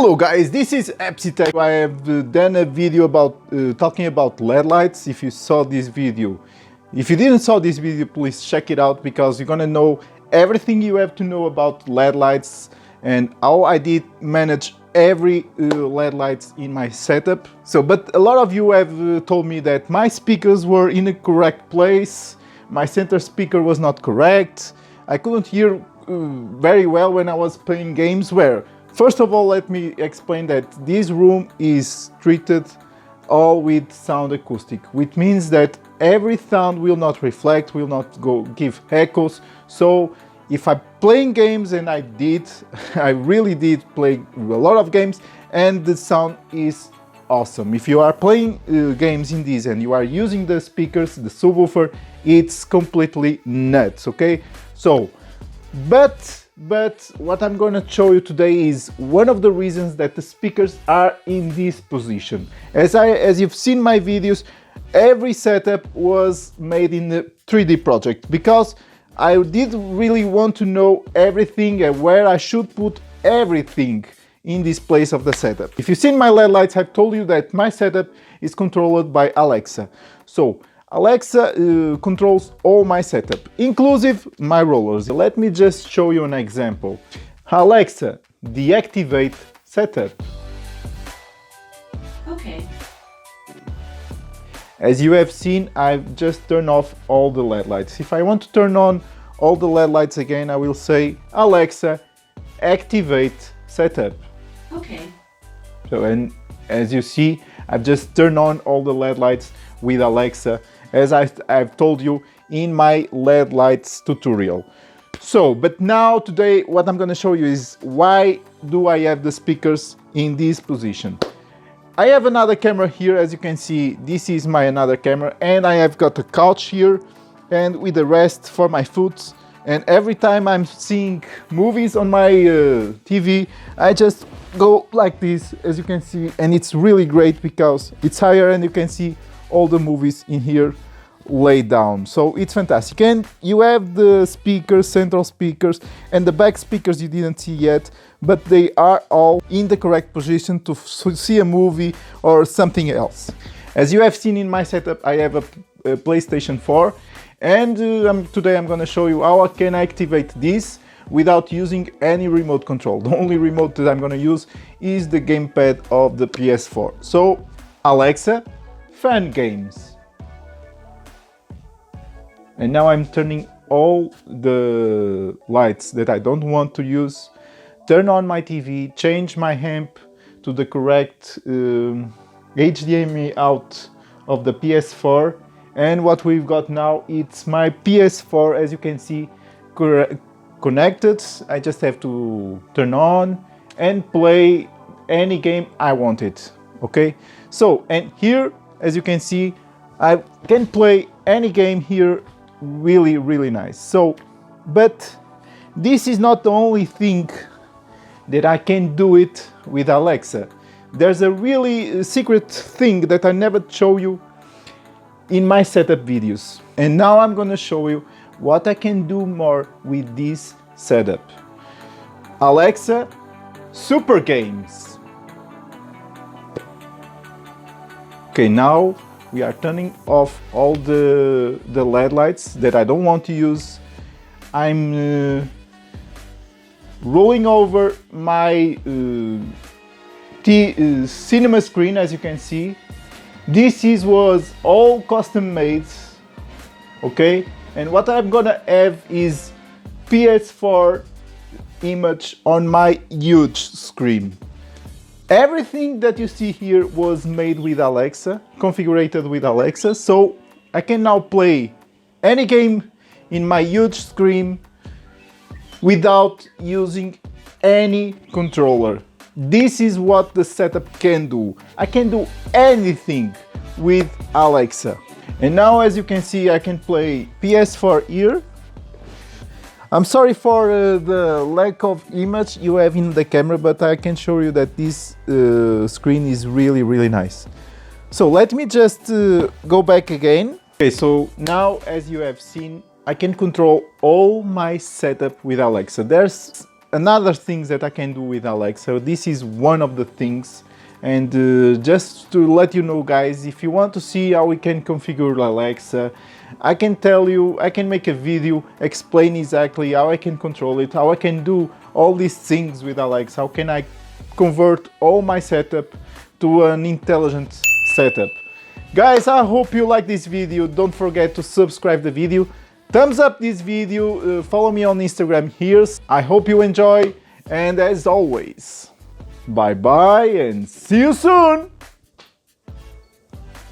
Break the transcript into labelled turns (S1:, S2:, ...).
S1: Hello guys, this is TIPO. I have done a video about talking about LED lights. If you saw this video, if you didn't saw this video, please check it out because you're gonna know everything you have to know about LED lights and how I did manage every LED lights in my setup. But a lot of you have told me that my speakers were in a correct place, my center speaker was not correct, I couldn't hear very well when I was playing games. First of all, let me explain that this room is treated all with sound acoustic, which means that every sound will not reflect, will not give echoes. So if I'm playing games, and I really did play a lot of games, and the sound is awesome. If you are playing games in this and you are using the speakers, the subwoofer, it's completely nuts, okay? But what I'm going to show you today is one of the reasons that the speakers are in this position. As you've seen my videos, every setup was made in a 3D project because I did really want to know everything and where I should put everything in this place of the setup. If you've seen my LED lights, I've told you that my setup is controlled by Alexa. So Alexa controls all my setup, inclusive my rollers. Let me just show you an example. Alexa, deactivate setup.
S2: Okay.
S1: As you have seen, I've just turned off all the LED lights. If I want to turn on all the LED lights again, I will say, Alexa, activate setup.
S2: Okay.
S1: And as you see, I've just turned on all the LED lights with Alexa, as I've told you in my LED lights tutorial. But now today what I'm going to show you is why do I have the speakers in this position. I have another camera here, as you can see, this is my another camera, and I have got a couch here and with the rest for my foot, and every time I'm seeing movies on my TV, I just go like this, as you can see, and it's really great because it's higher and you can see all the movies in here laid down. So it's fantastic. And you have the speakers, central speakers, and the back speakers you didn't see yet, but they are all in the correct position to see a movie or something else. As you have seen in my setup, I have a PlayStation 4, and today I'm going to show you how I can activate this without using any remote control. The only remote that I'm going to use is the gamepad of the PS4. So Alexa, fan games. And now I'm turning all the lights that I don't want to use, turn on my TV, change my amp to the correct HDMI out of the PS4, and what we've got now, it's my PS4, as you can see, connected. I just have to turn on and play any game I wanted, okay? And here, as you can see, I can play any game here really nice. But this is not the only thing that I can do it with Alexa. There's a really secret thing that I never show you in my setup videos. And now I'm gonna show you what I can do more with this setup. Alexa, super games. Okay, now we are turning off all the LED lights that I don't want to use. I'm rolling over my cinema screen, as you can see. This was all custom made, okay? And what I'm gonna have is PS4 image on my huge screen. Everything that you see here was made with Alexa, configured with Alexa, so I can now play any game in my huge screen without using any controller. This is what the setup can do. I can do anything with Alexa. And now, as you can see, I can play PS4 here. I'm sorry for the lack of image you have in the camera, but I can show you that this screen is really nice. So let me just go back again. Okay, so now, as you have seen, I can control all my setup with Alexa. There's another things that I can do with Alexa. This is one of the things. And just to let you know, guys, if you want to see how we can configure Alexa, I can tell you, I can make a video explain exactly how I can control it, how I can do all these things with Alexa, how can I convert all my setup to an intelligent setup. Guys, I hope you like this video. Don't forget to subscribe the video, thumbs up this video, follow me on Instagram here. I hope you enjoy, and as always, bye bye and see you soon!